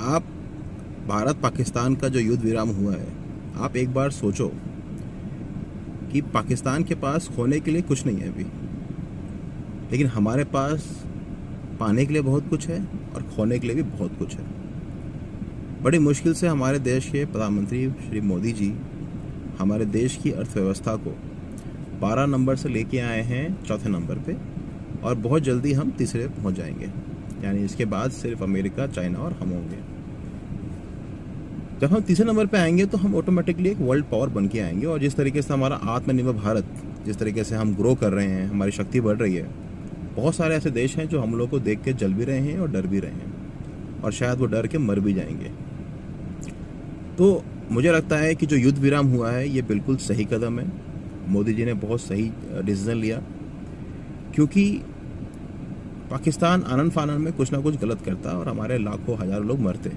आप भारत पाकिस्तान का जो युद्ध विराम हुआ है, आप एक बार सोचो कि पाकिस्तान के पास खोने के लिए कुछ नहीं है अभी, लेकिन हमारे पास पाने के लिए बहुत कुछ है और खोने के लिए भी बहुत कुछ है। बड़ी मुश्किल से हमारे देश के प्रधानमंत्री श्री मोदी जी हमारे देश की अर्थव्यवस्था को 12 नंबर से लेके आए हैं चौथे नंबर पे, और बहुत जल्दी हम तीसरे पहुंच जाएंगे। यानी इसके बाद सिर्फ अमेरिका, चाइना और हम होंगे। जब हम तीसरे नंबर पे आएंगे तो हम ऑटोमेटिकली एक वर्ल्ड पावर बन के आएंगे। और जिस तरीके से हमारा आत्मनिर्भर भारत, जिस तरीके से हम ग्रो कर रहे हैं, हमारी शक्ति बढ़ रही है, बहुत सारे ऐसे देश हैं जो हम लोग को देख के जल भी रहे हैं और डर भी रहे हैं, और शायद वो डर के मर भी जाएंगे। तो मुझे लगता है कि जो युद्ध विराम हुआ है ये बिल्कुल सही कदम है। मोदी जी ने बहुत सही डिसीजन लिया, क्योंकि पाकिस्तान आनन फानन में कुछ ना कुछ गलत करता और हमारे लाखों हजारों लोग मरते।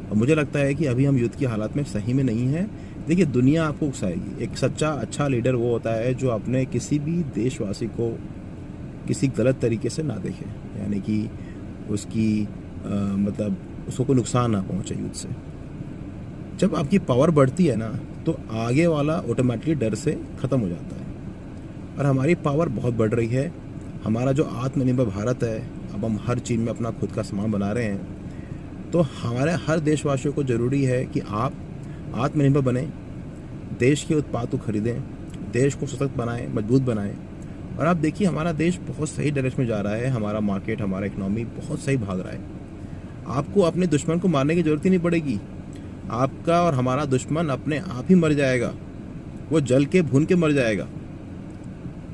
और मुझे लगता है कि अभी हम युद्ध की हालत में सही में नहीं है। देखिए, दुनिया आपको उकसाएगी। एक सच्चा अच्छा लीडर वो होता है जो अपने किसी भी देशवासी को किसी गलत तरीके से ना देखे, यानी कि उसकी मतलब उसको कोई नुकसान ना पहुंचे युद्ध से। जब आपकी पावर बढ़ती है ना, तो आगे वाला ऑटोमेटिकली डर से ख़त्म हो जाता है। और हमारी पावर बहुत बढ़ रही है। हमारा जो आत्मनिर्भर भारत है, अब हम हर चीज़ में अपना खुद का सामान बना रहे हैं। तो हमारे हर देशवासियों को ज़रूरी है कि आप आत्मनिर्भर बने, देश के उत्पाद को खरीदें, देश को सशक्त बनाएं, मजबूत बनाएं। और आप देखिए, हमारा देश बहुत सही डायरेक्शन में जा रहा है। हमारा मार्केट, हमारा इकोनॉमी बहुत सही भाग रहा है। आपको अपने दुश्मन को मारने की ज़रूरत ही नहीं पड़ेगी। आपका और हमारा दुश्मन अपने आप ही मर जाएगा, वो जल के भून के मर जाएगा।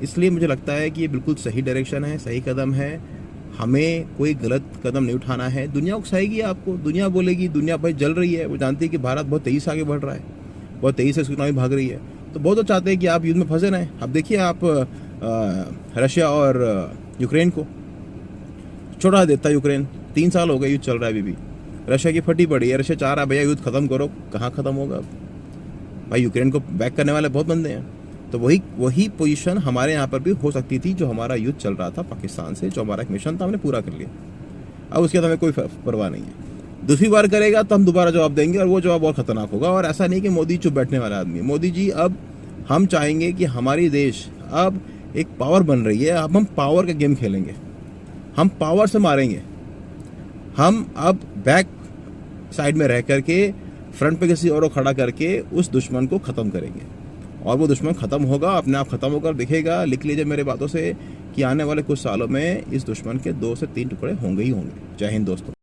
इसलिए मुझे लगता है कि ये बिल्कुल सही डायरेक्शन है, सही कदम है। हमें कोई गलत कदम नहीं उठाना है। दुनिया उकसाएगी आपको, दुनिया बोलेगी, दुनिया भाई जल रही है, वो जानती है कि भारत बहुत तेज़ी से आगे बढ़ रहा है, बहुत तेज़ी से इकोनॉमी भाग रही है। तो बहुत लोग चाहते हैं कि आप युद्ध में फंसे रहें। अब देखिए, आप रशिया और यूक्रेन को छोड़ा देता है। यूक्रेन 3 साल हो गए युद्ध चल रहा है, अभी भी रशिया की फटी पड़ी है। रशिया चाह रहा है भैया युद्ध खत्म करो, कहाँ खत्म होगा अब भाई? यूक्रेन को बैक करने वाले बहुत बंदे हैं। तो वही पोजीशन हमारे यहाँ पर भी हो सकती थी, जो हमारा युद्ध चल रहा था पाकिस्तान से, जो हमारा एक मिशन था हमने पूरा कर लिया। अब उसके बाद हमें कोई परवाह नहीं है। दूसरी बार करेगा तो हम दोबारा जवाब देंगे, और वो जवाब और खतरनाक होगा। और ऐसा नहीं कि मोदी चुप बैठने वाला आदमी है। मोदी जी, अब हम चाहेंगे कि हमारी देश अब एक पावर बन रही है। अब हम पावर का गेम खेलेंगे, हम पावर से मारेंगे। हम अब बैक साइड में रह करके फ्रंट पे किसी और को खड़ा करके उस दुश्मन को ख़त्म करेंगे। और वो दुश्मन ख़त्म होगा, अपने आप ख़त्म होकर दिखेगा। लिख लीजिए मेरे बातों से कि आने वाले कुछ सालों में इस दुश्मन के 2 से 3 टुकड़े होंगे ही होंगे। जय हिंद दोस्तों।